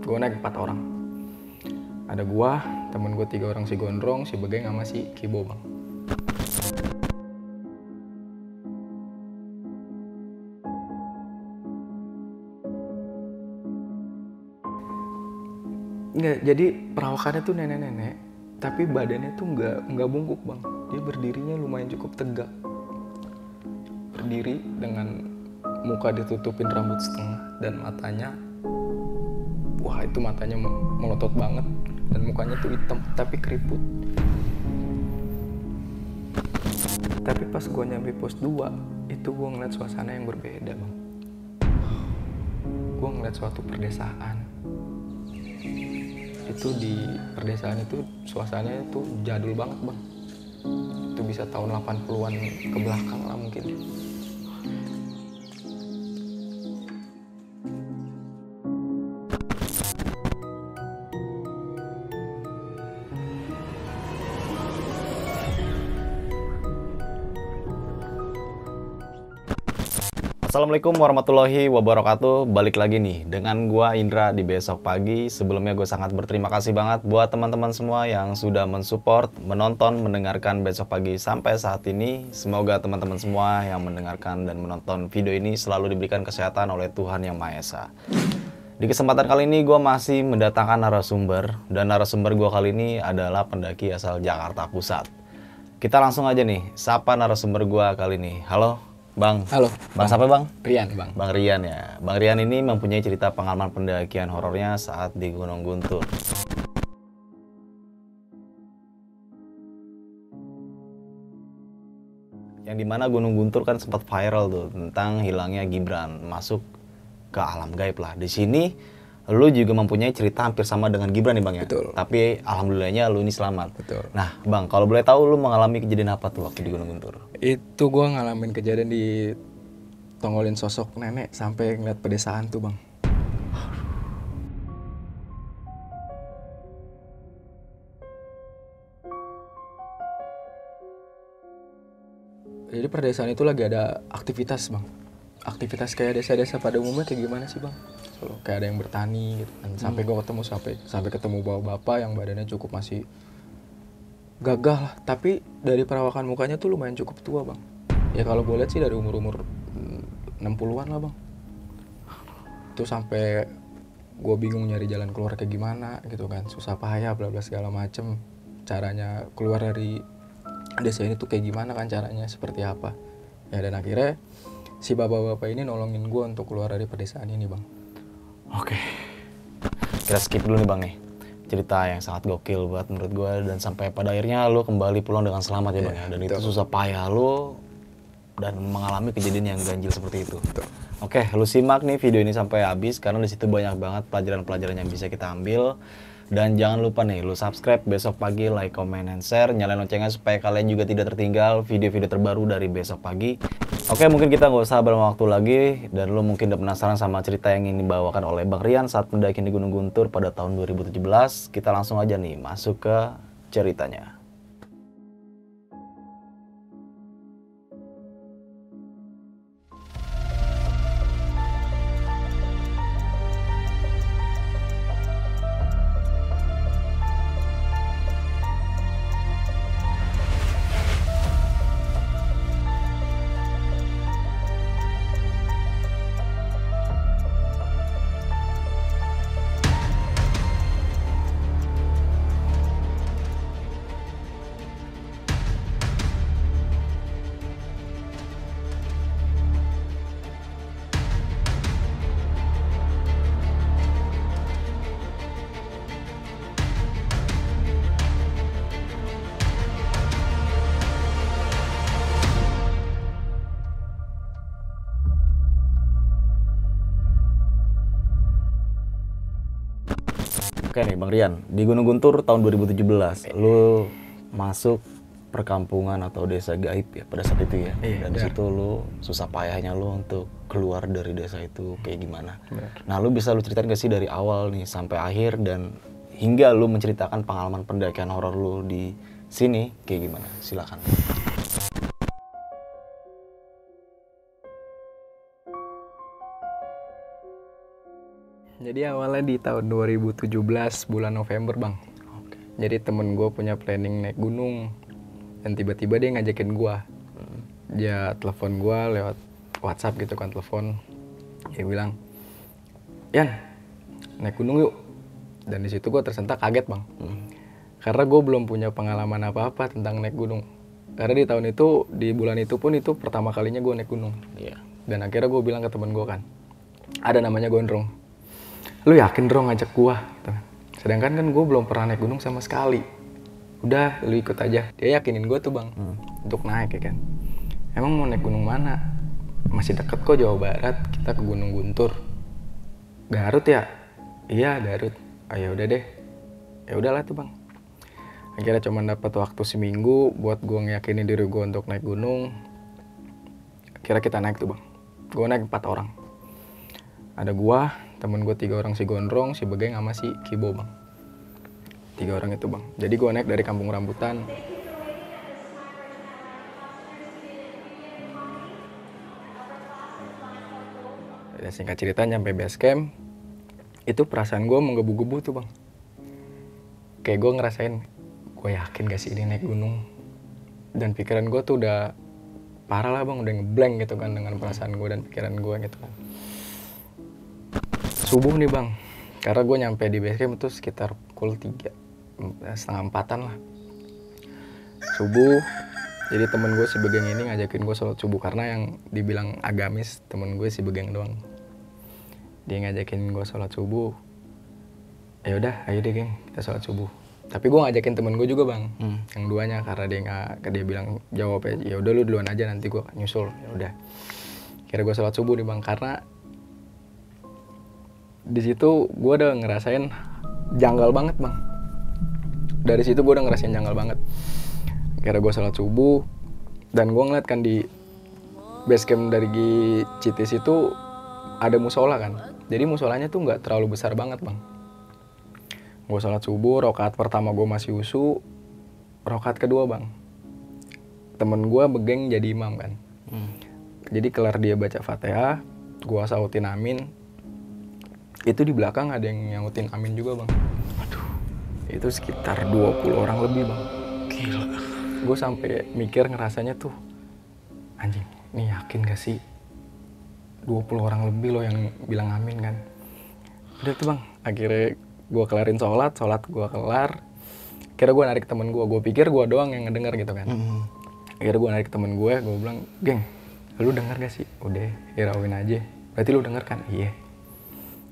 Gue naik 4 orang. Ada gua, temen gue 3 orang, si Gondrong, si Begeng, sama si Kibo, Bang. Nggak, jadi perawakannya tuh nenek-nenek, tapi badannya tuh nggak bungkuk, Bang. Dia berdirinya lumayan cukup tegak. Berdiri dengan muka ditutupin rambut setengah dan matanya, wah itu matanya melotot banget dan mukanya tuh hitam tapi keriput. Tapi pas gue nyampe pos 2 itu gue ngeliat suasana yang berbeda, Bang. Gue ngeliat suatu perdesaan. Itu di perdesaan itu suasananya itu jadul banget, Bang. Itu bisa tahun 80-an ke belakang lah mungkin. Assalamualaikum warahmatullahi wabarakatuh. Balik lagi nih dengan gua Indra di Besok Pagi. Sebelumnya gue sangat berterima kasih banget buat teman-teman semua yang sudah mensupport, menonton, mendengarkan Besok Pagi sampai saat ini. Semoga teman-teman semua yang mendengarkan dan menonton video ini selalu diberikan kesehatan oleh Tuhan Yang Maha Esa. Di kesempatan kali ini gue masih mendatangkan narasumber, dan narasumber gue kali ini adalah pendaki asal Jakarta Pusat. Kita langsung aja nih, sapa narasumber gue kali ini. Halo Bang. Halo. Bang siapa Bang? Rian, Bang. Bang Rian ya. Bang Rian ini mempunyai cerita pengalaman pendakian horornya saat di Gunung Guntur. Yang dimana Gunung Guntur kan sempat viral tuh tentang hilangnya Gibran masuk ke alam gaib lah. Di sini lu juga mempunyai cerita hampir sama dengan Gibran nih Bang ya. Betul. Tapi alhamdulillahnya lu ini selamat. Betul. Nah Bang, kalau boleh tahu lu mengalami kejadian apa tuh waktu di Gunung Guntur? Itu gue ngalamin kejadian di tongolin sosok nenek sampai ngeliat pedesaan tuh, Bang. Jadi perdesaan itu lagi ada aktivitas, Bang. Aktivitas kayak desa-desa pada umumnya kayak gimana sih, Bang? So, kayak ada yang bertani gitu kan. Sampai gue ketemu sampai ketemu bapak yang badannya cukup masih gagah lah, tapi dari perawakan mukanya tuh lumayan cukup tua, Bang. Ya kalau gue lihat sih dari umur 60-an lah, Bang. Itu sampai gue bingung nyari jalan keluar kayak gimana gitu kan. Susah payah bla bla segala macem. Caranya keluar dari desa ini tuh kayak gimana kan, caranya seperti apa. Ya dan akhirnya si bapak-bapak ini nolongin gue untuk keluar dari pedesaan ini, Bang. Oke. Kita skip dulu nih Bang nih. Cerita yang sangat gokil buat menurut gue, dan sampai pada akhirnya lu kembali pulang dengan selamat ya Bang ya. Dan itu susah payah lu dan mengalami kejadian yang ganjil seperti itu. Betul. Oke, lu simak nih video ini sampai habis karena di situ banyak banget pelajaran-pelajaran yang bisa kita ambil. Dan jangan lupa nih, lu subscribe Besok Pagi, like, comment, and share. Nyalain loncengnya supaya kalian juga tidak tertinggal video-video terbaru dari Besok Pagi. Oke, mungkin kita nggak usah berlama waktu lagi. Dan lu mungkin udah penasaran sama cerita yang ini dibawakan oleh Bang Rian saat mendaki di Gunung Guntur pada tahun 2017. Kita langsung aja nih masuk ke ceritanya. Oke nih Bang Rian, di Gunung Guntur tahun 2017, lu masuk perkampungan atau desa gaib ya pada saat itu ya. Iya, dan di situ lu susah payahnya lu untuk keluar dari desa itu kayak gimana. Benar. Nah, lu bisa lu ceritain gak sih dari awal nih sampai akhir, dan hingga lu menceritakan pengalaman pendakian horor lu di sini kayak gimana? Silakan. Jadi awalnya di tahun 2017 bulan November bang. Oke. Jadi temen gue punya planning naik gunung. Dan tiba-tiba dia ngajakin gue. Dia telepon gue lewat WhatsApp gitu kan, telepon. Dia bilang, Yan, naik gunung yuk. Dan di situ gue tersentak kaget bang. Karena gue belum punya pengalaman apa-apa tentang naik gunung. Karena di tahun itu, di bulan itu pun itu pertama kalinya gue naik gunung. Iya. Dan akhirnya gue bilang ke temen gue kan, ada namanya Gondrong. Lu yakin Drong ngajak gue? Gitu. Sedangkan kan gue belum pernah naik gunung sama sekali. Udah, lu ikut aja. Dia yakinin gue tuh bang, untuk naik ya kan. Emang mau naik gunung mana? Masih deket kok Jawa Barat, kita ke Gunung Guntur. Garut ya? Iya Garut. Ah ya udah deh. Ya udahlah tuh bang. Akhirnya cuma dapat waktu seminggu buat gue ngeyakinin diri gue untuk naik gunung. Akhirnya kita naik tuh bang. Gue naik 4 orang. Ada gue, temen gue 3 orang, si Gondrong, si Begeng sama si Kibo bang. 3 orang itu bang. Jadi gue naik dari Kampung Rambutan. Dan singkat cerita nyampe base camp, itu perasaan gue menggebu-gebu tuh bang. Kayak gue ngerasain, gue yakin gak sih ini naik gunung. Dan pikiran gue tuh udah parah lah bang, udah ngeblank gitu kan dengan perasaan gue dan pikiran gue gitu kan. Subuh nih bang, karena gue nyampe di base camp itu sekitar pukul 3, setengah 4-an lah. Subuh, jadi temen gue si Begeng ini ngajakin gue sholat subuh. Karena yang dibilang agamis, temen gue si Begeng doang. Dia ngajakin gue sholat subuh. Ya udah, ayo deh geng, kita sholat subuh. Tapi gue ngajakin temen gue juga bang, yang duanya, karena dia bilang jawab ya udah lu duluan aja nanti gue nyusul. Ya udah, kira gue sholat subuh nih bang, karena di situ gue udah ngerasain janggal banget bang. Dari situ gue udah ngerasain janggal banget. Kira gue sholat subuh dan gue ngeliat kan di base camp dari Citis itu ada musola kan. Jadi musolanya tuh nggak terlalu besar banget bang. Gue sholat subuh, rakaat pertama gue masih usu, rakaat kedua bang, temen gue Begeng jadi imam kan. Jadi kelar dia baca Fatihah, gue sautin amin. Itu di belakang ada yang nyautin amin juga bang. Aduh, itu sekitar 20 orang lebih bang. Gila. Gue sampai mikir ngerasanya tuh, anjing, ini yakin gak sih 20 orang lebih loh yang bilang amin kan. Udah tuh bang, akhirnya gue kelarin sholat gue kelar. Akhirnya gue narik temen gue pikir gue doang yang ngedenger gitu kan. Akhirnya gue narik temen gue bilang, geng, lu denger gak sih? Udah, hirauin aja. Berarti lu denger kan? Iya.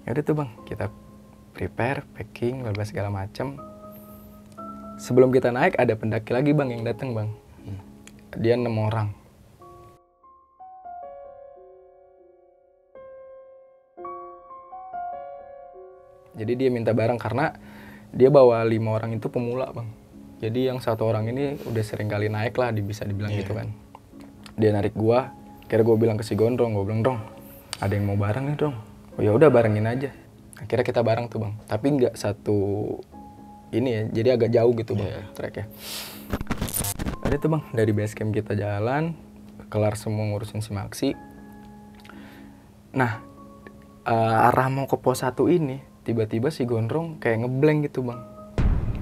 Ya udah tuh bang, kita prepare, packing, bla segala macem. Sebelum kita naik ada pendaki lagi bang yang datang bang. Dia 6 orang. Jadi dia minta bareng karena dia bawa 5 orang itu pemula bang. Jadi yang 1 orang ini udah sering kali naik lah, bisa dibilang gitu kan. Dia narik gua, akhirnya gua bilang ke si Gondrong, gua bilang, Drong, ada yang mau bareng nih Drong. Oh ya udah barengin aja. Akhirnya kita bareng tuh bang, tapi nggak satu ini ya, jadi agak jauh gitu bang treknya. Ada tuh bang, dari base camp kita jalan, kelar semua ngurusin si Maksi. Nah, arah mau ke pos 1 ini, tiba-tiba si Gondrong kayak ngeblank gitu bang.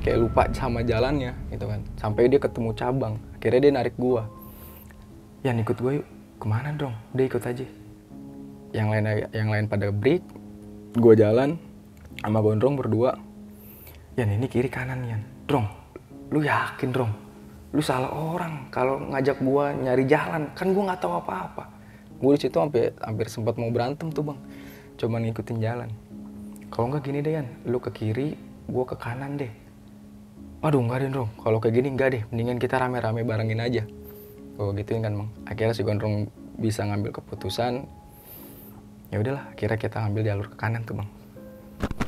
Kayak lupa sama jalannya gitu kan. Sampai dia ketemu cabang, akhirnya dia narik gua. Yan ikut gua yuk, kemana Drong? Udah ikut aja. Yang lain pada break, gue jalan sama Gondrong berdua. Yan ini kiri kanan Yan. Drong, lu yakin Drong? Lu salah orang kalau ngajak gue nyari jalan, kan gue nggak tahu apa-apa. Gue di situ hampir sempat mau berantem tuh bang, cuman ngikutin jalan. Kalau nggak gini deh Yan, lu ke kiri, gue ke kanan deh. Aduh nggak deh Drong, kalau kayak gini nggak deh, mendingan kita rame-rame barengin aja. Gue gituin kan bang. Akhirnya si Gondrong bisa ngambil keputusan. Ya udahlah, akhirnya kita ngambil jalur ke kanan tuh bang.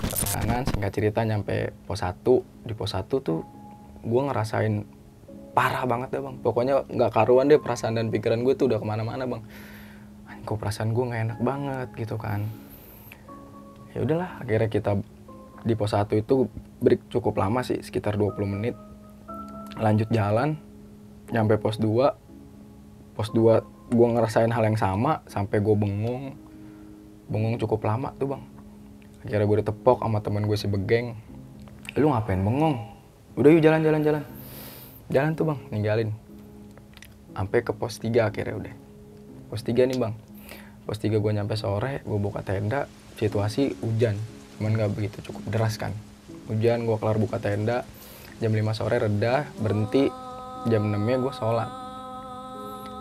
Ke kanan, singkat cerita nyampe pos 1. Di pos 1 tuh gue ngerasain parah banget deh bang. Pokoknya nggak karuan deh, perasaan dan pikiran gue tuh udah kemana-mana bang. Kok perasaan gue nggak enak banget gitu kan. Ya udahlah, akhirnya kita di pos 1 itu break cukup lama sih, sekitar 20 menit. Lanjut jalan, nyampe pos 2. Pos 2 gue ngerasain hal yang sama, sampai gue bengong cukup lama tuh bang. Akhirnya gue ditepok sama temen gue si Begeng. Lu ngapain bengong? Udah yuk jalan. Jalan tuh bang, ninggalin. Sampai ke pos 3 akhirnya udah. Pos 3 nih bang. Pos 3 gue nyampe sore, gue buka tenda, situasi hujan. Cuman gak begitu cukup deras kan. Hujan, gue kelar buka tenda, jam 5 sore reda, berhenti, jam 6-nya gue sholat.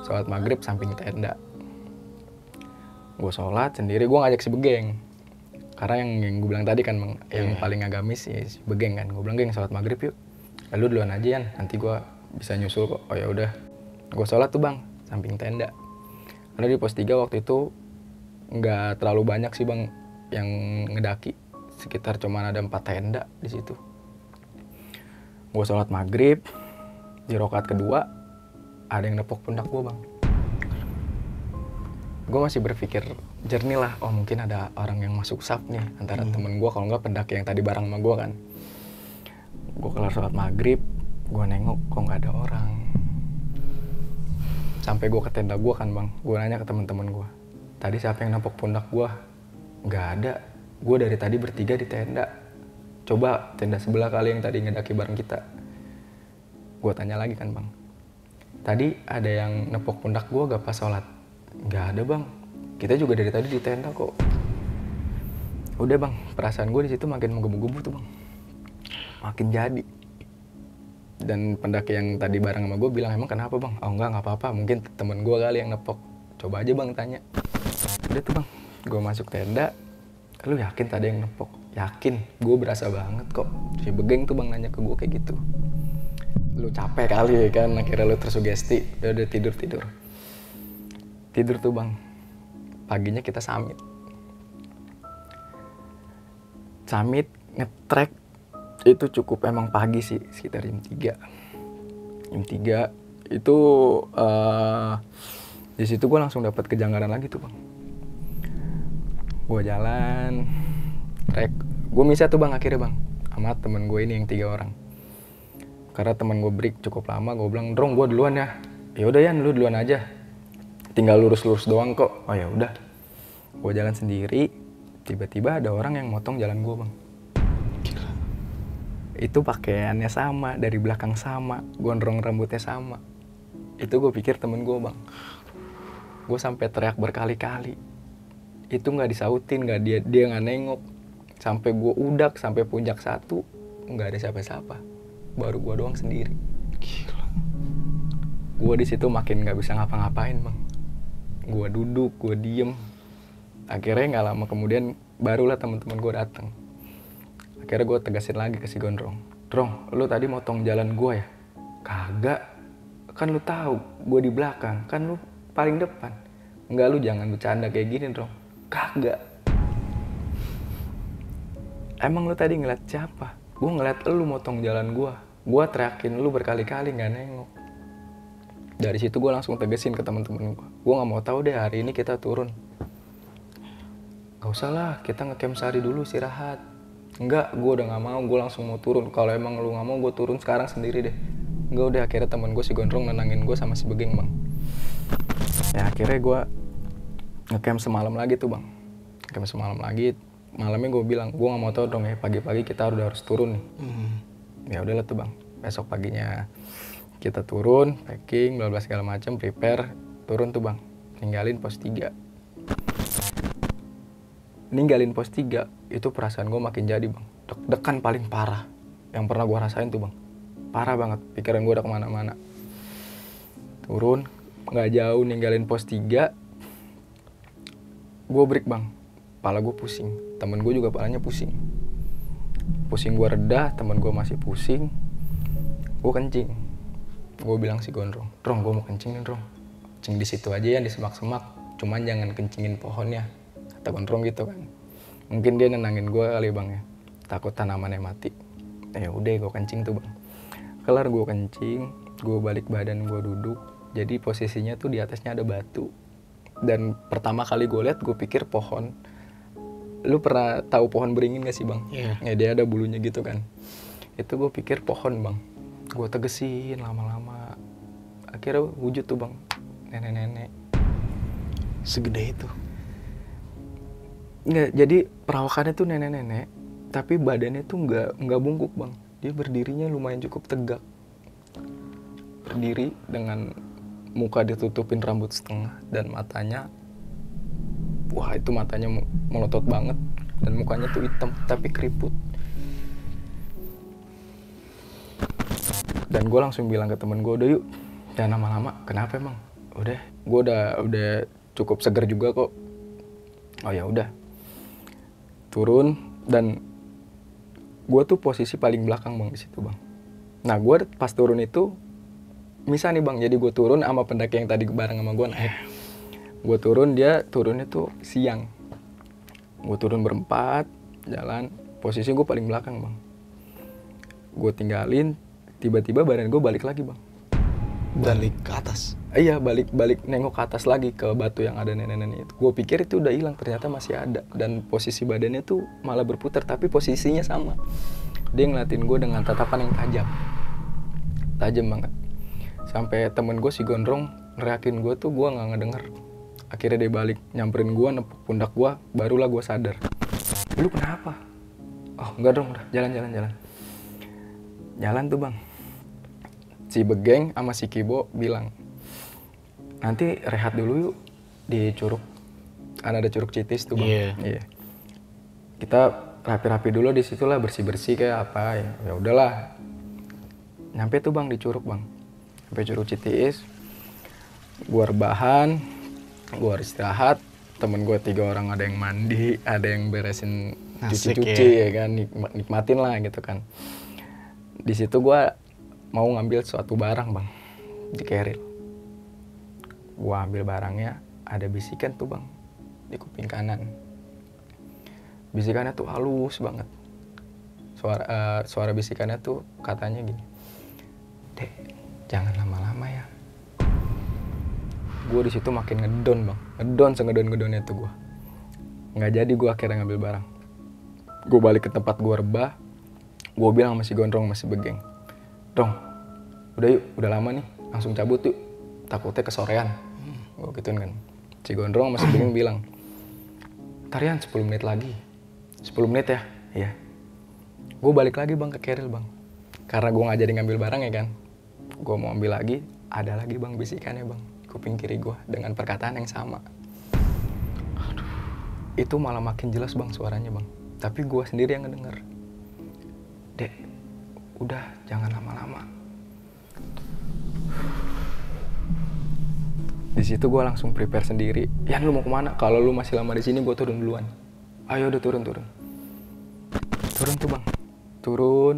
Sholat maghrib samping tenda. Gue sholat sendiri, gue ngajak si Begeng. Karena yang gue bilang tadi kan bang, yang paling agamis ya si Begeng kan. Gue bilang, Geng sholat maghrib yuk. Lalu duluan aja Yan, nanti gue bisa nyusul kok. Oh ya udah, gue sholat tuh bang, samping tenda. Karena di pos 3 waktu itu nggak terlalu banyak sih bang yang ngedaki, sekitar cuman ada 4 tenda di situ. Gue sholat maghrib, di rakaat kedua ada yang nepok pundak gue bang. Gue masih berpikir jernih lah, oh mungkin ada orang yang masuk saf nih antara temen gue, kalau nggak pendaki yang tadi bareng sama gue kan. Gue kelar sholat maghrib, gue nengok kok nggak ada orang. Sampai gue ke tenda gue kan bang, gue nanya ke teman-teman gue, tadi siapa yang nepok pundak gue? Nggak ada, gue dari tadi bertiga di tenda. Coba tenda sebelah kali yang tadi ngedaki bareng kita. Gue tanya lagi kan bang, tadi ada yang nepok pundak gue gak pas sholat? Nggak ada bang, kita juga dari tadi di tenda kok. Udah bang, perasaan gue di situ makin menggebu-gebu tuh bang, makin jadi. Dan pendaki yang tadi bareng sama gue bilang, emang kenapa bang? Oh nggak apa-apa, mungkin temen gue kali yang nepok. Coba aja bang tanya. Udah tuh bang, gue masuk tenda. Lu yakin tadi yang nepok? Yakin, gue berasa banget kok. Si Begeng tuh bang nanya ke gue kayak gitu. Lu capek kali ya kan, akhirnya lu tersugesti. Udah tidur. Tidur tuh bang, paginya kita summit. Summit, nge-trek, itu cukup emang pagi sih, sekitar jam 3. Jam 3 itu di situ gue langsung dapat kejanggalan lagi tuh bang. Gue jalan, trek, gue misah tuh bang akhirnya bang, sama temen gue ini yang 3 orang. Karena temen gue break cukup lama, gue bilang, Drong gue duluan ya. Ya udah Yan, lu duluan aja. Tinggal lurus doang kok. Oh ya udah. Gue jalan sendiri, tiba-tiba ada orang yang motong jalan gue bang. Gila. Itu pakaiannya sama, dari belakang sama, gondrong rambutnya sama. Itu gue pikir temen gue bang. Gue sampai teriak berkali-kali. Itu nggak disautin, dia nggak nengok. Sampai gue udak sampai puncak 1, nggak ada siapa-siapa. Baru gue doang sendiri. Gila. Gue di situ makin nggak bisa ngapa-ngapain bang. Gue duduk, gue diem. Akhirnya nggak lama kemudian barulah teman-teman gue datang. Akhirnya gue tegasin lagi ke si Gondrong. Drong, lu tadi motong jalan gue ya? Kagak. Kan lu tahu gue di belakang, kan lu paling depan. Enggak, lu jangan bercanda kayak gini Drong. Kagak. Emang lu tadi ngeliat siapa? Gue ngeliat lu motong jalan gue. Gue teriakin lu berkali-kali nggak nengok. Dari situ gue langsung tegesin ke teman-teman gue. Gue nggak mau tahu deh hari ini kita turun. Gak usah lah, kita nge-camp sehari dulu istirahat. Enggak, gue udah nggak mau. Gue langsung mau turun. Kalau emang lu nggak mau, gue turun sekarang sendiri deh. Enggak, udah akhirnya teman gue si Gondrong nenangin gue sama si Begeng bang. Ya akhirnya gue nge-camp semalam lagi tuh bang. Nge-camp semalam lagi. Malamnya gue bilang, gue nggak mau tahu dong ya, pagi-pagi kita udah harus turun nih. Ya udahlah tuh bang. Besok paginya kita turun, packing, bla bla segala macam, prepare, turun tuh bang. Ninggalin pos 3. Ninggalin pos 3, itu perasaan gue makin jadi bang. Deg-degan paling parah yang pernah gue rasain tuh bang. Parah banget, pikiran gue udah kemana-mana. Turun, gak jauh ninggalin pos 3, gue break bang. Kepala gue pusing, temen gue juga kepalanya pusing. Pusing gue reda, temen gue masih pusing. Gue kencing. Gue bilang si Gondrong, Drong gue mau kencing nih Drong. Kencing di situ aja ya, di semak-semak. Cuman jangan kencingin pohonnya. Kata Gondrong gitu kan. Mungkin dia nenangin gue kali bang ya. Takut tanamannya mati. Ya udah gue kencing tuh bang. Kelar gue kencing, gue balik badan gue duduk. Jadi posisinya tuh di atasnya ada batu. Dan pertama kali gue lihat, gue pikir pohon. Lu pernah tahu pohon beringin gak sih bang? Iya. Ya dia ada bulunya gitu kan. Itu gue pikir pohon bang. Gue tegesin lama-lama. Akhirnya wujud tuh bang, nenek-nenek. Segede itu? Nggak, jadi perawakannya tuh nenek-nenek, tapi badannya tuh nggak bungkuk bang. Dia berdirinya lumayan cukup tegak. Berdiri dengan muka ditutupin rambut setengah dan matanya, wah itu matanya melotot banget dan mukanya tuh hitam tapi keriput. Dan gue langsung bilang ke temen gue, udah yuk jangan lama-lama. Kenapa emang? Udah, gue udah cukup seger juga kok. Oh ya udah, turun dan gue tuh posisi paling belakang bang di situ bang. Nah gue pas turun itu misal nih bang, jadi gue turun sama pendaki yang tadi bareng sama gue naik. Gue turun, dia turunnya tuh siang. Gue turun berempat, jalan, posisi gue paling belakang bang. Gue tinggalin, tiba-tiba badan gue balik lagi bang. Balik ke atas? Iya, balik nengok ke atas lagi ke batu yang ada nenek-nenek itu. Gue pikir itu udah hilang, ternyata masih ada. Dan posisi badannya tuh malah berputar, tapi posisinya sama. Dia ngeliatin gue dengan tatapan yang tajam. Tajam banget. Sampai temen gue si Gondrong ngeriakin gue tuh gue nggak ngedenger. Akhirnya dia balik nyamperin gue, nepuk pundak gue, barulah gue sadar. Lu kenapa? Oh enggak dong, udah jalan. Jalan tuh bang. Si Begeng sama si Kibo bilang, nanti rehat dulu yuk di curug. Kan ada curug Citis tuh bang. Iya. Kita rapi-rapi dulu di situ lah, bersih-bersih kayak apa ya. Ya udahlah. Nyampe tuh bang di curug bang. Sampai curug Citis, gue rebahan, gue istirahat. Temen gue 3 orang, ada yang mandi, ada yang beresin cuci-cuci ya kan, nikmatin lah gitu kan. Di situ gue mau ngambil suatu barang bang di keril. Gue ambil barangnya, ada bisikan tuh bang di kuping kanan. Bisikannya tuh halus banget. Suara bisikannya tuh katanya gini, Dek, jangan lama-lama ya. Gue di situ makin ngedon bang, ngedon sengedon-ngedonnya tuh gue. Nggak jadi gue akhirnya ngambil barang. Gue balik ke tempat gue rebah. Gue bilang sama si Gondrong, sama si Begeng, Dong, udah yuk, udah lama nih, langsung cabut yuk. Takutnya kesorean. Gue gituin kan. Si Gondrong sama si Begeng bilang, Tarian 10 menit lagi. 10 menit ya? Iya. Gue balik lagi bang ke keril bang. Karena gue nggak jadi ngambil barang ya kan. Gue mau ambil lagi, ada lagi bang bisikannya bang. Kuping kiri gue dengan perkataan yang sama. Aduh. Itu malah makin jelas bang suaranya bang. Tapi gue sendiri yang ngedenger. Dek, udah jangan lama-lama. Di situ gue langsung prepare sendiri. Yan, lu mau kemana? Kalau lu masih lama di sini, gue turun duluan. Ayo udah turun. Turun tuh bang. Turun.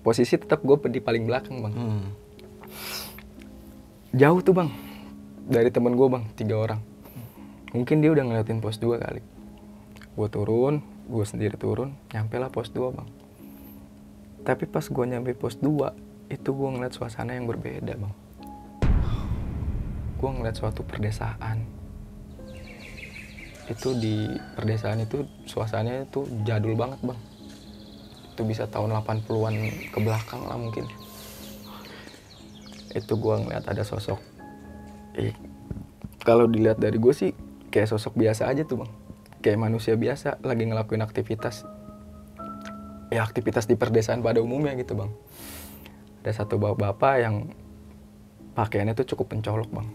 Posisi tetap gue di paling belakang bang. Jauh tuh bang. Dari temen gue bang, 3 orang. Mungkin dia udah ngeliatin pos 2 kali. Gue turun, gue sendiri turun, nyampe lah pos 2 bang. Tapi pas gue nyampe pos 2, itu gue ngeliat suasana yang berbeda bang. Gue ngeliat suatu perdesaan. Itu di perdesaan itu suasananya itu jadul banget bang. Itu bisa tahun 80-an ke belakang lah mungkin. Itu gue ngeliat ada sosok. Kalau dilihat dari gue sih kayak sosok biasa aja tuh bang. Kayak manusia biasa lagi ngelakuin aktivitas. Ya aktivitas di perdesaan pada umumnya gitu bang. Ada satu bapak-bapak yang pakaiannya tuh cukup pencolok bang.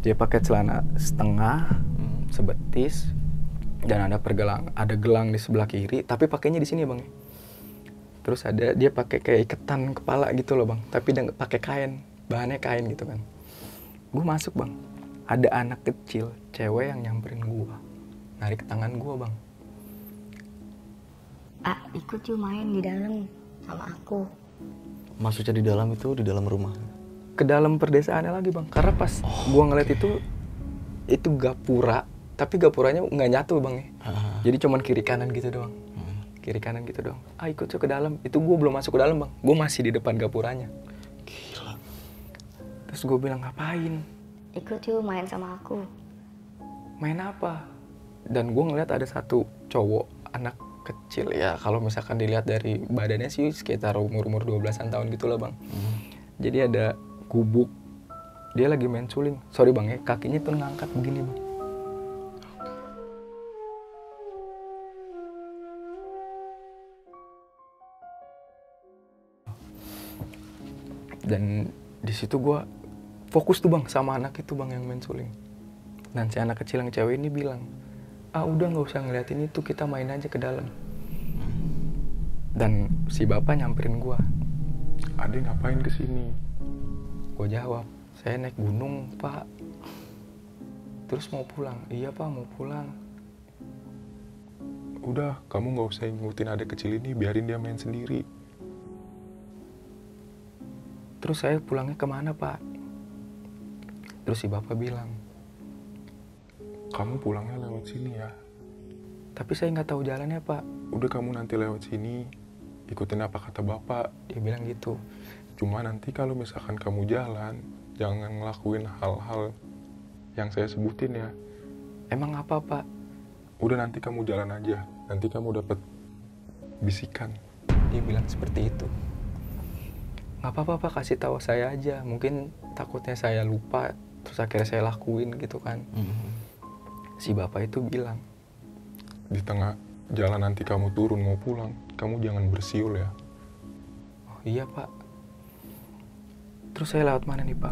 Dia pakai celana setengah, sebetis, dan ada gelang di sebelah kiri, tapi pakainya di sini bang. Terus dia pakai kayak iketan kepala gitu loh bang, tapi dia nggak pakai kain, bahannya kain gitu kan. Gue masuk bang, ada anak kecil, cewek yang nyamperin gue, narik tangan gue bang. Ikut yuk main di dalam sama aku. Maksudnya di dalam itu di dalam rumah? Ke dalam perdesaannya lagi bang, karena pas gue ngeliat itu gapura, tapi gapuranya nggak nyatu bang ya. Jadi cuman kiri kanan gitu doang. Kiri kanan gitu doang. Ikut yuk ke dalam. Itu gue belum masuk ke dalam bang, gue masih di depan gapuranya. Gila. Terus gue bilang, ngapain? Ikut yuk main sama aku. Main apa? Dan gue ngeliat ada satu cowok, anak kecil ya, kalau misalkan dilihat dari badannya sih sekitar umur 12-an tahun gitu lah bang. Jadi ada gubuk, dia lagi main suling. Sorry bang ya, kakinya tuh ngangkat begini bang. Dan di situ gue fokus tuh bang sama anak itu bang yang main suling. Dan si anak kecil yang cewek ini bilang, udah nggak usah ngeliatin itu, kita main aja ke dalam. Dan si bapak nyamperin gue. Adek ngapain kesini? Gue jawab, saya naik gunung pak. Terus mau pulang. Iya pak, mau pulang. Udah, kamu nggak usah ngikutin adek kecil ini, biarin dia main sendiri. Terus saya pulangnya kemana pak? Terus si bapak bilang, Kamu pulangnya lewat sini ya. tapi saya nggak tahu jalannya pak. Udah, kamu nanti lewat sini, ikutin apa kata bapak. Dia bilang gitu. Cuma nanti kalau misalkan kamu jalan, jangan ngelakuin hal-hal yang saya sebutin ya. Emang apa pak? Udah, nanti kamu jalan aja, nanti kamu dapat bisikan. Dia bilang seperti itu. Nggak apa-apa pak, kasih tahu saya aja. Mungkin takutnya saya lupa, terus akhirnya saya lakuin gitu kan. Si bapak itu bilang, Di tengah jalan nanti kamu turun mau pulang, kamu jangan bersiul ya. oh iya pak. Terus saya lewat mana nih pak?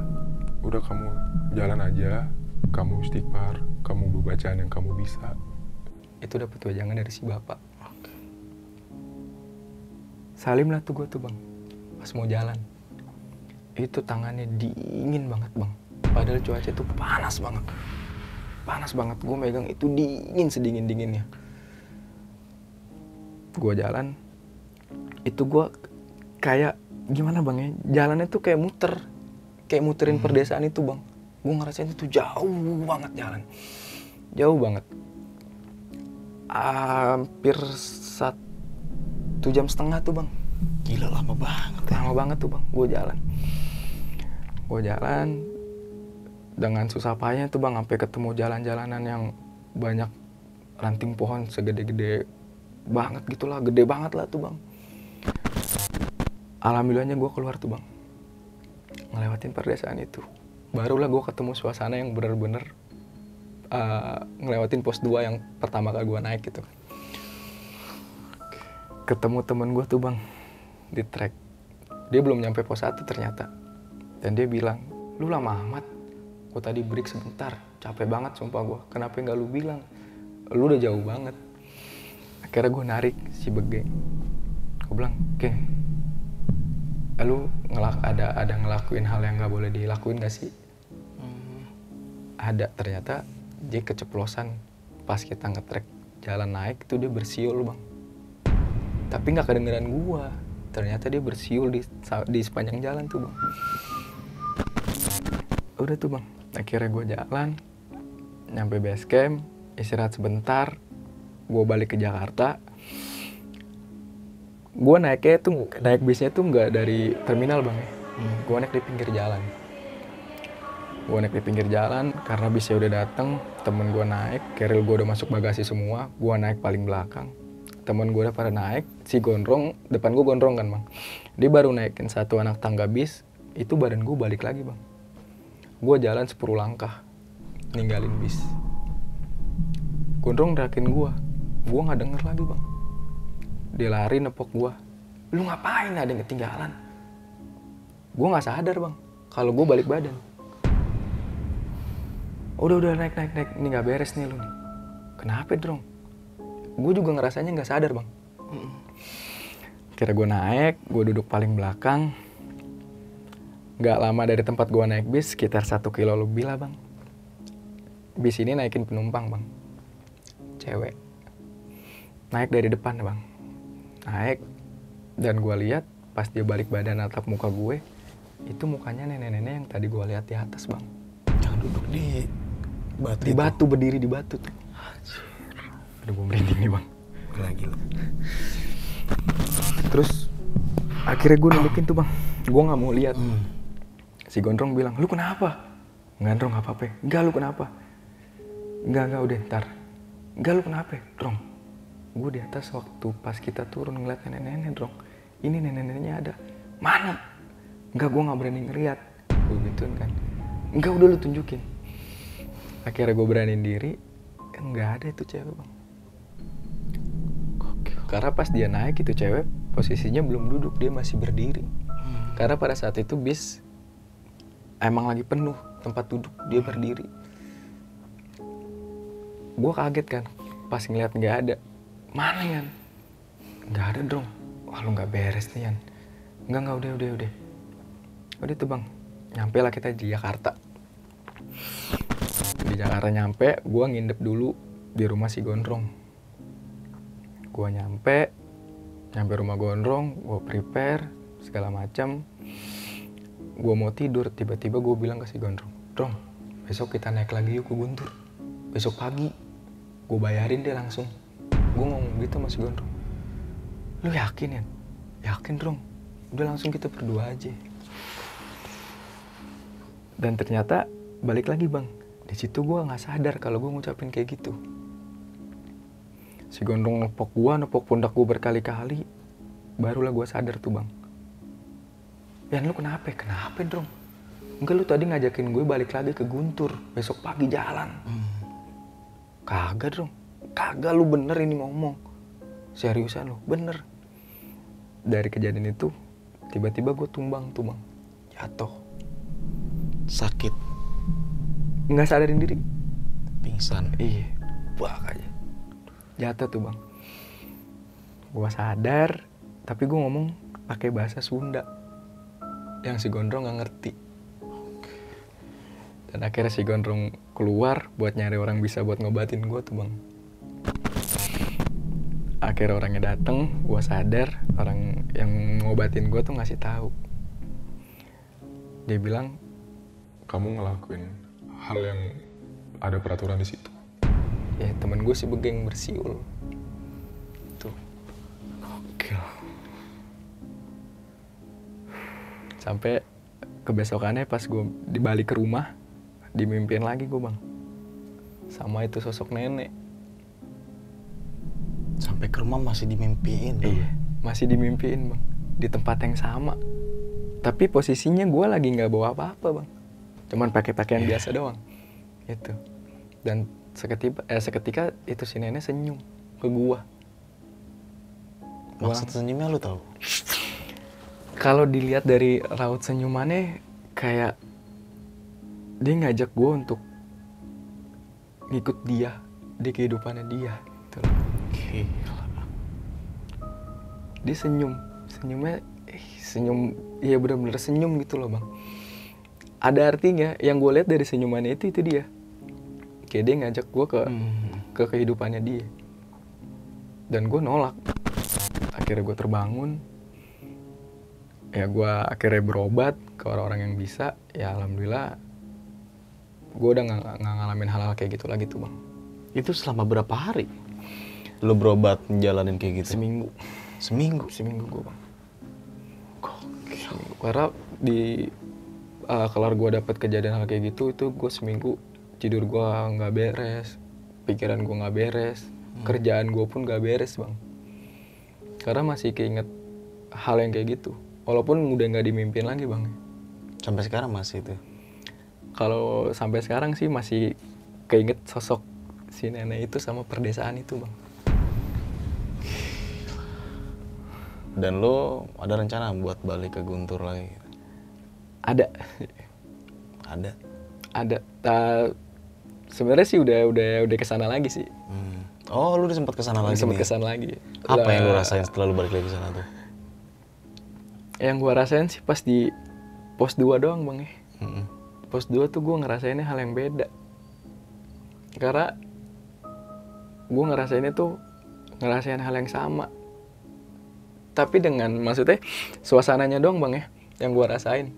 Udah, kamu jalan aja, kamu istighfar, kamu berbacaan yang kamu bisa. Itu dapat wejangan dari si bapak. Salim lah tuh gue tuh bang. Pas mau jalan, itu tangannya dingin banget bang. Padahal cuaca tuh panas banget. Panas banget, gue megang itu dingin sedingin-dinginnya. Gue jalan, itu gue kayak gimana bang ya, jalannya tuh kayak muter. Kayak muterin perdesaan itu bang. Gue ngerasain itu jauh banget jalan. Jauh banget. Hampir 1,5 jam tuh bang. Gila, lama banget ya. Lama banget tuh bang, gue jalan dengan susah payahnya tuh bang, sampai ketemu jalan-jalanan yang banyak ranting pohon segede-gede banget gitulah, gede banget lah tuh bang. Alhamdulillahnya gue keluar tuh bang, ngelewatin perdesaan itu. Barulah gue ketemu suasana yang bener-bener ngelewatin pos 2 yang pertama kali gue naik gitu. Ketemu temen gue tuh bang di trek. Dia belum nyampe pos 1 ternyata. Dan dia bilang, lu lama amat. Gue tadi break sebentar, capek banget sumpah gue. Kenapa nggak lu bilang? Lu udah jauh banget. Akhirnya gue narik si Bege. Gue bilang, oke, lu ada ngelakuin hal yang nggak boleh dilakuin gak sih? Ada. Ternyata dia keceplosan pas kita ngetrek jalan naik itu dia bersiul bang. Tapi nggak kedengeran gue. Ternyata dia bersiul di sepanjang jalan tuh bang. Udah tuh bang, akhirnya gue jalan nyampe base camp, istirahat sebentar, gue balik ke Jakarta. Gue naik bisnya tuh nggak dari terminal bang ya. Gue naik di pinggir jalan. Karena bisnya udah dateng, temen gue naik, keril gue udah masuk bagasi semua, gue naik paling belakang. Temen gue udah pada naik, si gondrong, depan gue gondrong kan bang. Dia baru naikin satu anak tangga bis, itu badan gue balik lagi bang. Gue jalan 10 langkah, ninggalin bis. Gondrong nerakin gue gak denger lagi bang. Dia lari nepok gue, lu ngapain, ada yang ketinggalan? Gue gak sadar bang, kalau gue balik badan. Udah naik, ini gak beres nih lu nih. Kenapa Drong? Gue juga ngerasanya gak sadar bang. Kira gue naik, gue duduk paling belakang. Gak lama dari tempat gue naik bis, sekitar 1 kilo lebih lah bang. Bis ini naikin penumpang bang, cewek. Naik dari depan bang. Naik, dan gue lihat pas dia balik badan natap muka gue, itu mukanya nenek-nenek yang tadi gue lihat di atas bang. Jangan duduk di batu. Di batu, berdiri di batu tuh. Aduh, gue merinding nih bang. Gila. Terus akhirnya gue nunjukin tuh bang, gue nggak mau lihat. Si gondrong bilang, lu kenapa? Enggak Drong, nggak apa-apa. Enggak, lu kenapa? Enggak udah ntar. Enggak, lu kenapa Drong? Gue di atas waktu pas kita turun ngeliat nenek-nenek Drong. Ini nenek-neneknya ada. Mana? Enggak, gue nggak berani ngeliat. Gue gituin kan. Enggak, udah lu tunjukin. Akhirnya gue beraniin diri, nggak ada itu cewek bang. Karena pas dia naik itu cewek posisinya belum duduk, dia masih berdiri. Karena pada saat itu bis emang lagi penuh tempat duduk, dia berdiri. Gue kaget kan pas ngeliat nggak ada. Mana Yan? Nggak ada dong. Wah lu nggak beres nih Yan. Enggak, udah tuh bang, nyampe lah kita di Jakarta. Di Jakarta nyampe, gue nginep dulu di rumah si Gondrong. Gue nyampe rumah Gondrong, gue prepare segala macam. Gue mau tidur, tiba-tiba gue bilang ke si Gondrong, Drong, besok kita naik lagi yuk ke Guntur. Besok pagi, gue bayarin deh langsung. Gue ngomong gitu sama si Gondrong. Lu yakin ya? Yakin Drong, udah langsung kita berdua aja. Dan ternyata balik lagi bang, di situ gue nggak sadar kalau gue ngucapin kayak gitu. Si Gondrong nepok pundak gue berkali-kali, barulah gue sadar tuh bang. Yan lu kenapa? Kenapa Drong? Enggak, lu tadi ngajakin gue balik lagi ke Guntur, besok pagi jalan. Kagak Drong, kagak, lu bener ini ngomong. Seriusan lu, bener. Dari kejadian itu, tiba-tiba gue tumbang tuh bang, jatuh. Sakit, Nggak sadarin diri. pingsan. Iya, bak aja. Jatuh tuh bang. Gue sadar, tapi gue ngomong pakai bahasa Sunda. Yang si Gondrong nggak ngerti. Dan akhirnya si Gondrong keluar buat nyari orang bisa buat ngobatin gue tuh bang. Akhirnya orangnya dateng, gue sadar orang yang ngobatin gue tuh ngasih tahu. Dia bilang, Kamu ngelakuin hal yang ada peraturan di situ. ya temen gue si Begeng bersiul. Tuh. Gokil. Sampai kebesokannya pas gue dibalik ke rumah, dimimpiin lagi gue bang. Sama itu sosok nenek. Sampai ke rumah masih dimimpiin. Iya, masih dimimpiin bang. Di tempat yang sama. Tapi posisinya gue lagi gak bawa apa-apa bang. Cuman pakai pakaian biasa doang. Itu. Dan seketika itu si nenek senyum ke gue. Maksud senyumnya lu tahu? Kalau dilihat dari raut senyumannya, kayak dia ngajak gue untuk ngikut dia di kehidupannya dia. Gitu loh. Gila. Dia senyumnya senyum, iya benar-benar senyum gitu loh bang. Ada artinya, yang gue lihat dari senyumannya itu dia. Kayak dia ngajak gue ke kehidupannya dia. Dan gue nolak. Akhirnya gue terbangun. Ya gue akhirnya berobat ke orang-orang yang bisa. Ya alhamdulillah gue udah gak ngalamin hal-hal kayak gitu lagi tuh bang. Itu selama berapa hari lu berobat menjalanin kayak gitu? Seminggu gue bang. Seminggu. Karena di kelar gue dapet kejadian hal kayak gitu, itu gue seminggu tidur gue nggak beres, pikiran gue nggak beres, kerjaan gue pun nggak beres bang. Karena masih keinget hal yang kayak gitu, walaupun udah nggak dimimpin lagi bang. Sampai sekarang masih itu? Kalau sampai sekarang sih masih keinget sosok si nenek itu sama perdesaan itu bang. Dan lo ada rencana buat balik ke Guntur lagi? Ada. Sebenarnya sih udah kesana lagi sih. Oh, lu udah sempat kesana lagi Sempat nih? kesana lagi. Apa yang lu rasain setelah lu balik lagi ke sana tuh? Yang gua rasain sih pas di pos 2 doang bang ya. Pos 2 tuh gua ngerasainnya hal yang beda. Karena gua ngerasainnya tuh ngerasain hal yang sama. Tapi dengan maksudnya suasananya doang bang ya yang gua rasain.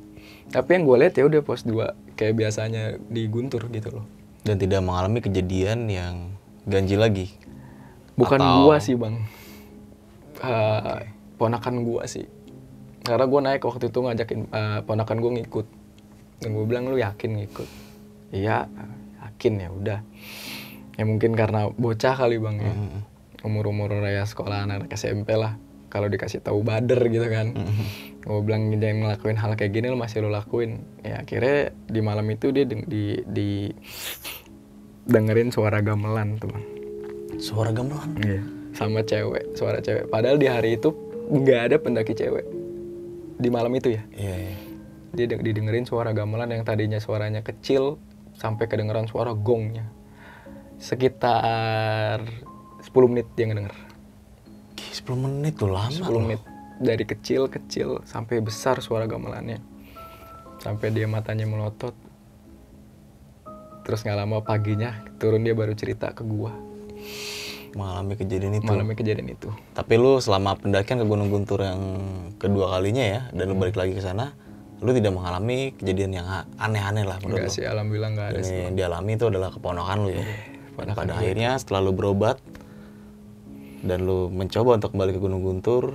Tapi yang gue lihat ya udah pos 2 kayak biasanya di Guntur gitu loh. Dan tidak mengalami kejadian yang ganjil lagi? Bukan Atau... gua sih bang, ponakan gua sih. Karena gue naik waktu itu ngajakin ponakan gue ngikut. Dan gue bilang, lu yakin ngikut? Iya, yakin ya udah. Ya mungkin karena bocah kali bang ya. Umur-umur raya sekolah anak SMP lah. Kalau dikasih tahu bader gitu kan. Gue bilang jangan ngelakuin hal kayak gini, lu masih lu lakuin. Ya akhirnya di malam itu dia dengerin suara gamelan tuh bang. Suara gamelan? Iya. Sama cewek, suara cewek. Padahal di hari itu nggak ada pendaki cewek. di malam itu ya. Iya. Dia didengerin suara gamelan yang tadinya suaranya kecil sampai kedengeran suara gongnya. Sekitar 10 menit dia ngedenger. 10 menit tuh lama. 10 menit. Dari kecil sampai besar suara gamelannya. Sampai dia matanya melotot. Terus nggak lama paginya turun dia baru cerita ke gua. Mengalami kejadian itu. Malamnya kejadian itu. Tapi lu selama pendakian ke Gunung Guntur yang kedua kalinya ya, dan lu balik lagi ke sana, lu tidak mengalami kejadian yang aneh-aneh lah menurut Enggak lu? sih, alhamdulillah nggak ada Dan sih. yang dialami itu adalah keponakan lu ya. Dan ponakan pada gue. akhirnya setelah lu berobat dan lu mencoba untuk kembali ke Gunung Guntur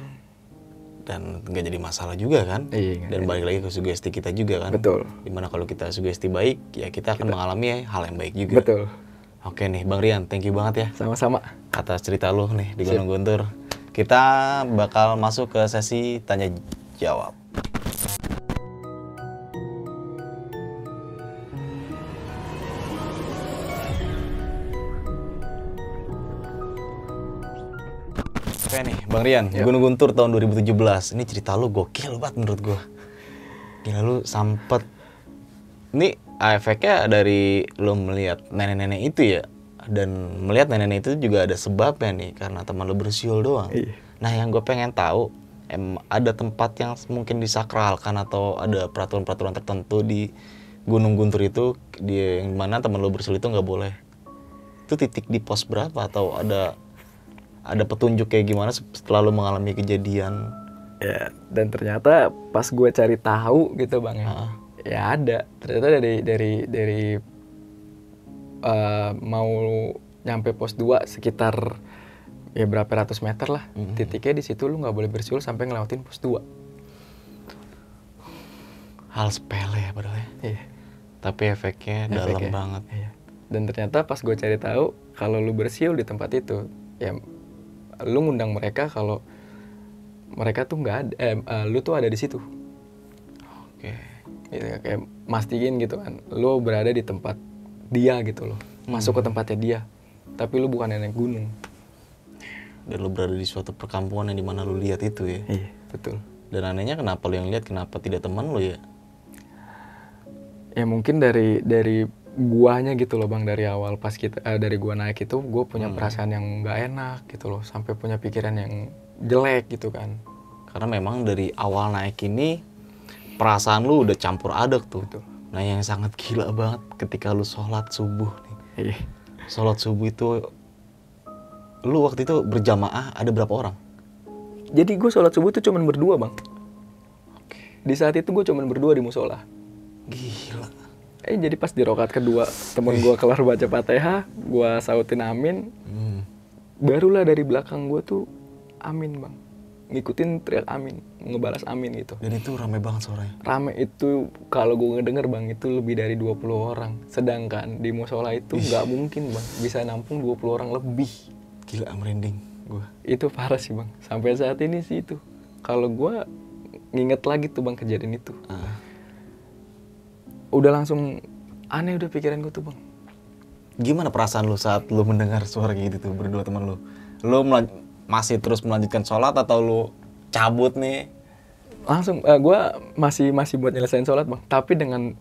dan nggak jadi masalah juga kan? Iya, nggak Dan jadi. balik lagi ke sugesti kita juga kan? Betul. Dimana kalau kita sugesti baik, ya kita akan mengalami hal yang baik juga. Betul. Oke nih, Bang Rian, thank you banget ya Sama-sama. atas cerita lu nih di Gunung Guntur. Kita bakal masuk ke sesi tanya jawab. Oke nih, Bang Rian, Gunung Guntur tahun 2017. Ini cerita lu gokil banget menurut gua. Gila lu sempet. Ini efeknya dari lu melihat nenek-nenek itu ya. Dan melihat nenek-nenek itu juga ada sebabnya nih, karena teman lu bersiul doang. Iya. Nah yang gue pengen tahu, ada tempat yang mungkin disakralkan atau ada peraturan-peraturan tertentu di Gunung Guntur itu, yang mana teman lu bersiul itu nggak boleh. Itu titik di pos berapa atau ada petunjuk kayak gimana setelah lu mengalami kejadian? Ya, dan ternyata pas gue cari tahu gitu bang ya, Ah. ya ada. Ternyata dari mau nyampe pos 2 sekitar ya berapa ratus meter lah. Titiknya di situ lu nggak boleh bersiul sampai ngelewatin pos 2. Hal sepele ya padahal ya. Iya. Tapi efeknya dalam Efeknya. banget. Iya. Dan ternyata pas gue cari tahu kalau lu bersiul di tempat itu, ya lu ngundang mereka kalau mereka tuh nggak ada, lu tuh ada di situ. Oke. Gitu, kayak mastiin gitu kan, lu berada di tempat dia gitu loh, masuk ke tempatnya dia, tapi lu bukan nenek gunung. Dan lu berada di suatu perkampungan yang dimana lu lihat itu ya. Iya betul. Dan anehnya kenapa lu yang lihat, kenapa tidak teman lu ya? Ya mungkin dari guanya gitu loh bang, dari awal pas kita dari gua naik itu gue punya perasaan yang nggak enak gitu loh, sampai punya pikiran yang jelek gitu kan. Karena memang dari awal naik ini perasaan lu udah campur aduk tuh. Betul. Nah yang sangat gila banget ketika lu sholat subuh nih. Iya. Sholat subuh itu lu waktu itu berjamaah ada berapa orang? Jadi gue sholat subuh tuh cuman berdua bang. Di saat itu gue cuman berdua di musola. Gila. Jadi pas di rokaat kedua temen gue kelar baca Fatihah, gue sautin amin, barulah dari belakang gue tuh amin bang, ngikutin teriak amin, ngebalas amin gitu. Dan itu ramai banget suaranya. Rame itu kalau gue ngedenger bang itu lebih dari 20 orang, sedangkan di musola itu nggak mungkin bang bisa nampung 20 orang lebih. Gila, merinding gua. Itu parah sih bang, sampai saat ini sih itu kalau gue nginget lagi tuh bang kejadian itu, udah langsung aneh udah pikiran gue tuh bang. Gimana perasaan lu saat lu mendengar suara kayak gitu tuh berdua teman lu? Lu masih terus melanjutkan sholat atau lu cabut nih? Langsung gue masih buat nyelesain sholat bang, tapi dengan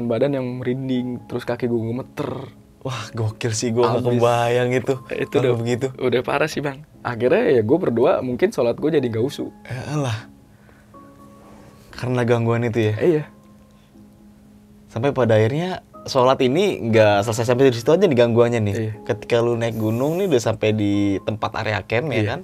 badan yang merinding, terus kaki gue gemeter. Wah gokil sih, gua nggak Abis. kebayang itu Itu kalau begitu. udah parah sih bang. Akhirnya ya gue berdua mungkin sholat gue jadi gak usu. Alah, karena gangguan itu ya. Iya. Sampai pada akhirnya sholat ini nggak selesai sampai di situ aja nih gangguannya nih. Iya. Ketika lu naik gunung nih udah sampai di tempat area camp ya Iya. kan,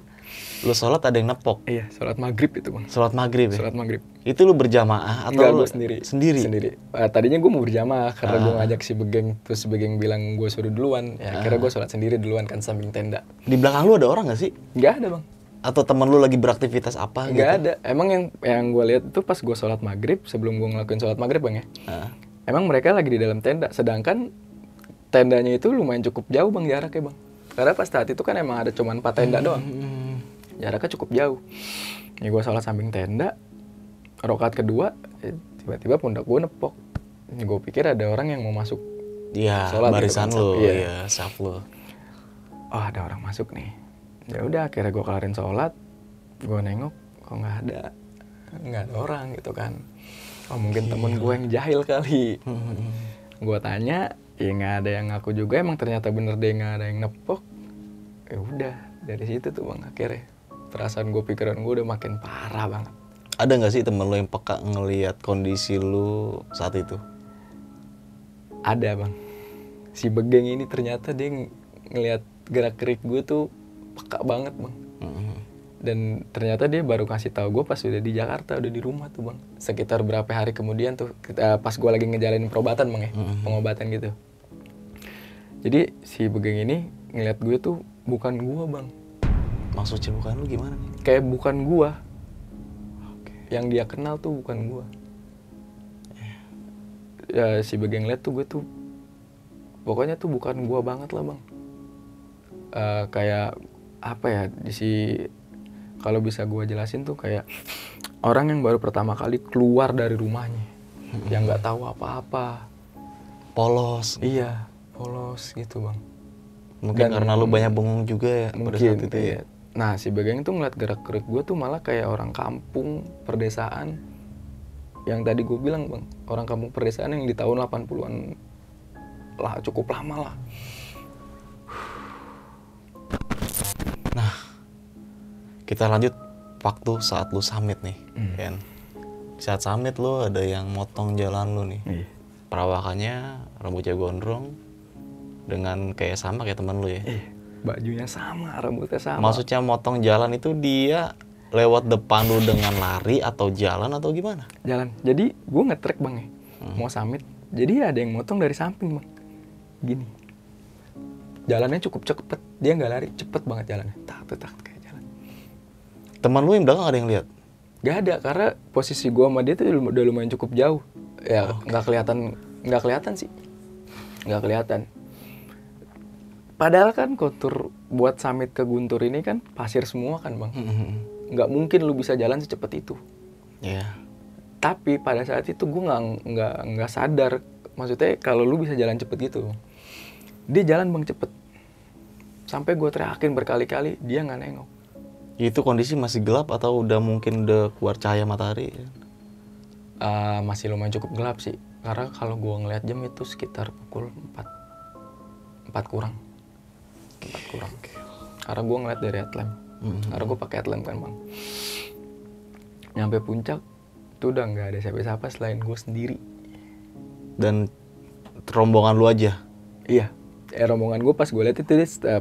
lu sholat ada yang nepok. Iya, sholat maghrib itu bang. Sholat maghrib ya. Sholat maghrib. Itu lu berjamaah atau Enggak, lu gue sendiri. Sendiri. Tadinya gue mau berjamaah karena gue ngajak si Begeng, terus si Begeng bilang gue suruh duluan. Ya akhirnya gue sholat sendiri duluan kan samping tenda. Di belakang lu ada orang nggak sih? Nggak ada bang. Atau teman lu lagi beraktivitas apa Nggak ada. Emang yang gue lihat itu pas gue sholat maghrib, sebelum gue ngelakuin sholat maghrib bang ya. Ah. Emang mereka lagi di dalam tenda, sedangkan tendanya itu lumayan cukup jauh bang jaraknya bang. Karena pas saat itu kan emang ada cuma 4 tenda doang. Jaraknya cukup jauh. Ya gue sholat samping tenda, rokaat kedua, tiba-tiba pundak gue nepok. Ya, gue pikir ada orang yang mau masuk. Iya, Sholat barisan gitu kan, lu, iya. iya, saf lu. Oh ada orang masuk nih. Ya udah akhirnya gue kelarin sholat, gue nengok, kok nggak ada. nggak ada orang gitu kan. Oh mungkin temen gue yang jahil kali. Gue tanya, ya nggak ada yang ngaku juga. Emang ternyata bener deh nggak ada yang nepok. Ya udah dari situ tuh bang akhirnya perasaan gue, pikiran gue udah makin parah banget. Ada nggak sih temen lo yang peka ngelihat kondisi lu saat itu? Ada bang. Si Begeng ini ternyata dia ngelihat gerak gerik gue tuh peka banget bang. Dan ternyata dia baru kasih tahu gue pas udah di Jakarta, udah di rumah tuh bang. Sekitar berapa hari kemudian tuh, pas gue lagi ngejalanin perobatan bang ya, pengobatan gitu. Jadi si Begeng ini ngeliat gue tuh bukan gue bang. Maksudnya bukan lu gimana nih? Kayak bukan gue. Yang dia kenal tuh bukan gue. Ya si Begeng ngeliat tuh gue tuh, pokoknya tuh bukan gue banget lah bang. Kayak apa ya, kalau bisa gue jelasin tuh kayak orang yang baru pertama kali keluar dari rumahnya, yang nggak tahu apa-apa. Polos. Iya, polos gitu bang. Mungkin Dan karena lu banyak bengong juga ya pada saat itu ya. iya. Nah si Begeng tuh ngeliat gerak-gerik gue tuh malah kayak orang kampung perdesaan. Yang tadi gue bilang bang, orang kampung perdesaan yang di tahun 80-an lah, cukup lama lah. Nah, kita lanjut waktu saat lu summit nih, kan? Saat summit lu ada yang motong jalan lu nih. Iya. Perawakannya rambutnya gondrong dengan kayak sama kayak teman lu ya. Bajunya sama, rambutnya sama. Maksudnya motong jalan itu dia lewat depan lu dengan lari atau jalan atau gimana? Jalan. Jadi gue nge-track bang ya, mau summit. Jadi ada yang motong dari samping bang. Gini. Jalannya cukup cepet, dia nggak lari, cepet banget jalannya. Tak kayak jalan. Teman lu yang belakang ada yang lihat? Gak ada, karena posisi gue sama dia tuh udah lumayan cukup jauh. Ya nggak kelihatan sih, nggak kelihatan. Padahal kan kontur buat summit ke Guntur ini kan pasir semua kan bang. Nggak mungkin lu bisa jalan secepat itu. Iya. Tapi pada saat itu gue nggak sadar, maksudnya kalau lu bisa jalan cepet gitu. Dia jalan bang cepet, sampai gue teriakin berkali-kali, dia nggak nengok. Itu kondisi masih gelap atau udah mungkin udah keluar cahaya matahari? Masih lumayan cukup gelap sih, karena kalau gue ngeliat jam itu sekitar pukul 4 kurang. 4 kurang. Karena gue ngeliat dari headlamp, karena gue pakai headlamp kan bang. Nyampe puncak, itu udah nggak ada siapa-siapa selain gue sendiri. Dan rombongan lu aja? Iya. Rombongan gue pas gue lihat itu,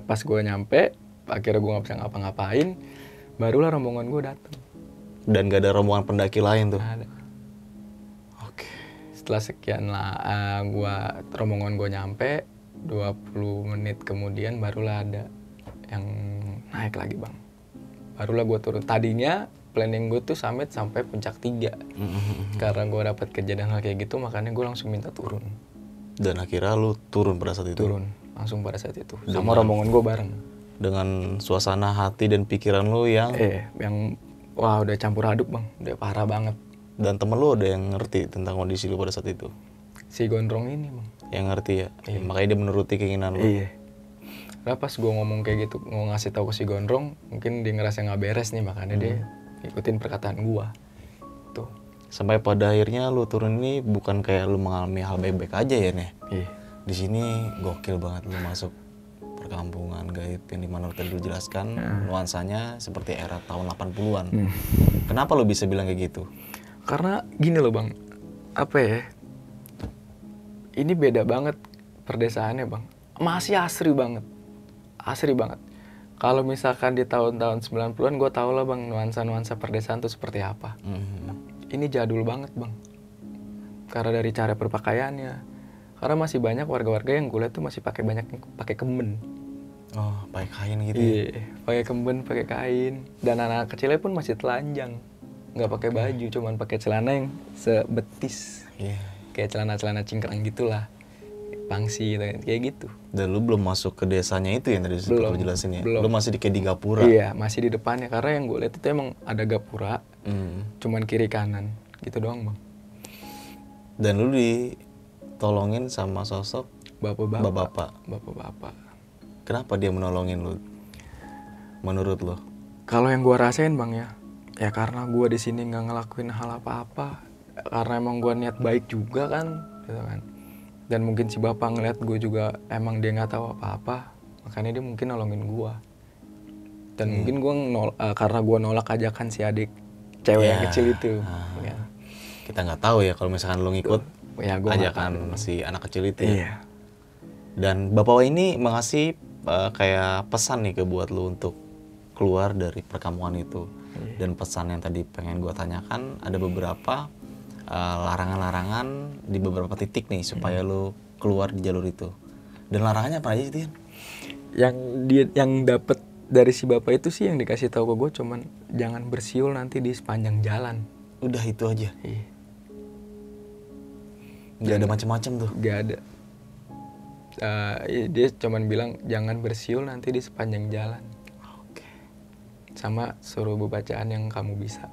pas gue nyampe, akhirnya gue nggak bisa ngapa-ngapain, barulah rombongan gue datang. Dan gak ada rombongan pendaki lain tuh? Ada. Oke. Setelah sekian lah, rombongan gue nyampe, 20 menit kemudian barulah ada yang naik lagi bang. Barulah gue turun. Tadinya planning gue tuh summit sampai puncak 3. Karena gue dapet kejadian hal kayak gitu, makanya gue langsung minta turun. Dan akhirnya lu turun pada saat itu? Turun, langsung pada saat itu. Sama rombongan gue bareng. Dengan suasana hati dan pikiran lu yang... yang wah udah campur aduk bang, udah parah banget. Dan temen lu ada yang ngerti tentang kondisi lu pada saat itu? Si gondrong ini bang. Yang ngerti ya? Makanya dia menuruti keinginan lu? Iya. Karena pas gue ngomong kayak gitu, mau ngasih tahu ke si gondrong, mungkin dia ngerasa nggak beres nih, makanya dia ikutin perkataan gue. Tuh. Sampai pada akhirnya lu turun ini bukan kayak lu mengalami hal baik-baik aja ya nih? Iya. Di sini gokil banget lu masuk perkampungan gaib yang dimana tadi lu jelaskan nuansanya seperti era tahun 80-an. Kenapa lu bisa bilang kayak gitu? Karena gini loh bang, apa ya, ini beda banget perdesaannya bang, masih asri banget. Kalau misalkan di tahun-tahun 90-an gue tau lah bang, nuansa-nuansa perdesaan tuh seperti apa. Ini jadul banget bang, karena dari cara berpakaiannya. Karena masih banyak warga-warga yang gue lihat tuh masih pakai kemben. Oh, pakai kain gitu? Iya, pakai kemben, pakai kain. Dan anak kecilnya pun masih telanjang, nggak pakai baju, cuman pakai celana yang sebetis. Iya. Kayak celana-celana cingkrang gitulah, pangsi gitu, kayak gitu. Dan lu belum masuk ke desanya itu yang tadi lu jelasin ya? Belum. Lu masih kayak di gapura? Iya, masih di depannya. Karena yang gue lihat itu emang ada gapura, cuman kiri kanan, gitu doang bang. Dan lu ditolongin sama sosok bapak-bapak. Kenapa dia menolongin lu? Menurut lu? Kalau yang gue rasain bang ya, Ya karena gue di sini nggak ngelakuin hal apa-apa, karena emang gue niat baik juga kan, gitu kan. Dan mungkin si bapak ngeliat gue juga emang dia nggak tahu apa-apa, makanya dia mungkin nolongin gue. Dan mungkin gue karena gue nolak ajakan si adik cewek yang kecil itu. Ya. Kita nggak tahu ya kalau misalkan lu ngikut Ya, gua nggak ajakan si anak kecil itu ya. Iya. Dan bapak ini mengasih kayak pesan nih ke buat lu untuk keluar dari perkampungan itu. Dan pesan yang tadi pengen gue tanyakan, ada beberapa larangan-larangan di beberapa titik nih supaya lu keluar di jalur itu. Dan larangannya apa aja sih, Tian? Yang dapet dari si bapak itu sih, yang dikasih tahu ke gue cuman jangan bersiul nanti di sepanjang jalan. Udah itu aja. Iya. Gak ada macam-macam tuh. Gak ada. Dia cuman bilang jangan bersiul nanti di sepanjang jalan. Oke. Sama suruh bacaan yang kamu bisa.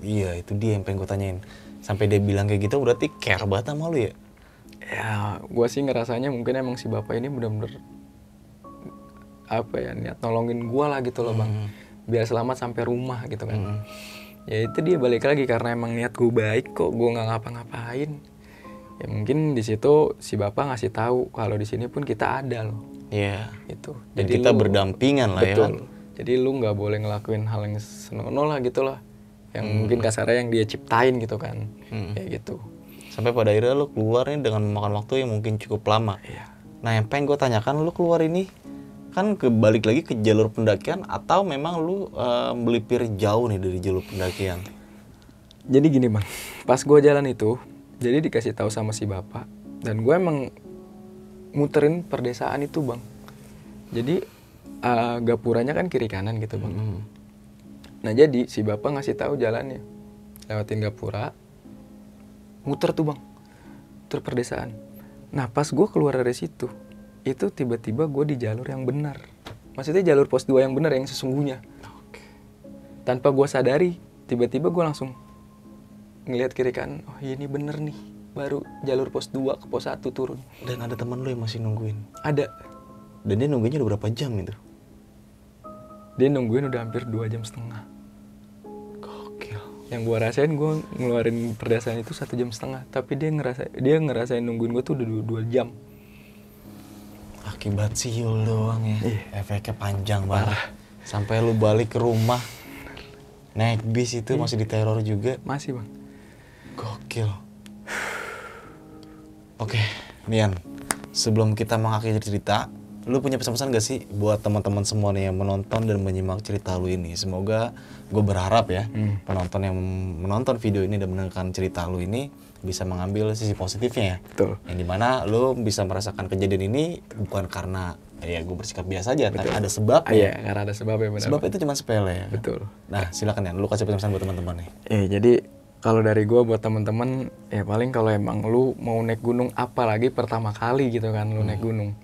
Iya, itu dia yang pengen gue tanyain. Sampai dia bilang kayak gitu berarti care banget sama lu ya? Ya, gue sih ngerasanya mungkin emang si bapak ini bener-bener apa ya, niat nolongin gue lah gitu loh bang, biar selamat sampai rumah gitu kan. Ya itu dia balik lagi, karena emang niat gue baik kok, gue nggak ngapa-ngapain. Ya mungkin di situ si bapak ngasih tahu kalau di sini pun kita ada loh. Iya. Itu. Dan kita berdampingan lah ya kan? Betul. Jadi lu nggak boleh ngelakuin hal yang senonoh lah gitu lah. Yang mungkin kasarnya yang dia ciptain gitu kan. Kayak gitu. Sampai pada akhirnya lu keluar nih dengan memakan waktu yang mungkin cukup lama. Iya. Nah yang pengen gue tanyakan, lu keluar ini kan balik lagi ke jalur pendakian atau memang lu melipir jauh nih dari jalur pendakian? Jadi gini bang, pas gue jalan itu, jadi dikasih tahu sama si bapak, dan gue emang muterin perdesaan itu bang. Jadi gapuranya kan kiri kanan gitu bang. Nah jadi si bapak ngasih tahu jalannya, lewatin gapura, muter tuh bang, muter perdesaan. Nah pas gue keluar dari situ, itu tiba-tiba gue di jalur yang benar. Maksudnya jalur pos 2 yang benar, yang sesungguhnya. Tanpa gue sadari, tiba-tiba gue langsung ngelihat kiri kanan, oh ini bener nih, baru jalur pos 2 ke pos 1 turun. Dan ada teman lu yang masih nungguin? Ada. Dan dia nungguinnya udah berapa jam itu? Dia nungguin udah hampir 2,5 jam. Gokil. Yang gue rasain, gue ngeluarin perdesaan itu 1,5 jam. Tapi dia ngerasain nungguin gue tuh udah 2 jam. Akibat siul doang ya. Efeknya panjang banget. Parah. Sampai lu balik ke rumah naik bis itu masih diteror juga. Masih bang. Gokil. Oke, Nian. Sebelum kita mengakhiri cerita, lu punya pesan-pesan gak sih buat teman-teman semua nih yang menonton dan menyimak cerita lu ini? Semoga, gue berharap ya, penonton yang menonton video ini dan mendengarkan cerita lu ini bisa mengambil sisi positifnya ya. Betul. Yang dimana lu bisa merasakan kejadian ini bukan karena ya gue bersikap biasa aja, tapi ada sebabnya. Iya, karena ada sebabnya benar. Sebab itu cuma sepele ya. Betul. Nah, silakan ya, lu kasih pesan-pesan buat teman-teman nih. Jadi kalau dari gue buat temen-temen, ya paling kalau emang lu mau naik gunung, apalagi pertama kali gitu kan lu naik gunung,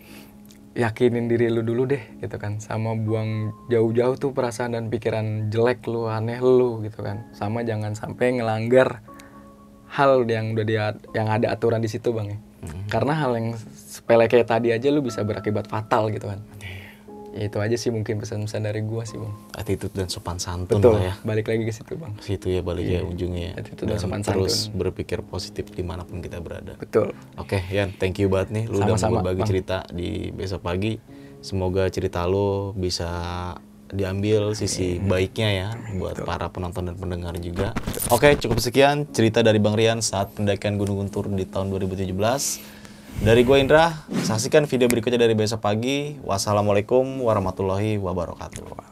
yakinin diri lu dulu deh gitu kan, sama buang jauh-jauh tuh perasaan dan pikiran jelek lu, aneh lu gitu kan, sama jangan sampai ngelanggar hal yang yang ada aturan di situ bang ya. Karena hal yang sepele kayak tadi aja lu bisa berakibat fatal gitu kan. Ya itu aja sih mungkin pesan-pesan dari gua sih bang. Attitude dan sopan santun Betul, lah ya. balik lagi ke situ bang. Situ ya balik ya ujungnya ya. Attitude dan sopan terus santun. berpikir positif dimanapun kita berada. Betul. Oke, Yan, thank you banget nih lu udah Sama-sama, mau berbagi Bang. cerita di besok pagi. Semoga cerita lu bisa diambil sisi baiknya ya buat para penonton dan pendengar juga. Oke, cukup sekian cerita dari Bang Rian saat pendakian Gunung Guntur di tahun 2017. Dari gue Indra, saksikan video berikutnya dari besok pagi. Wassalamualaikum warahmatullahi wabarakatuh.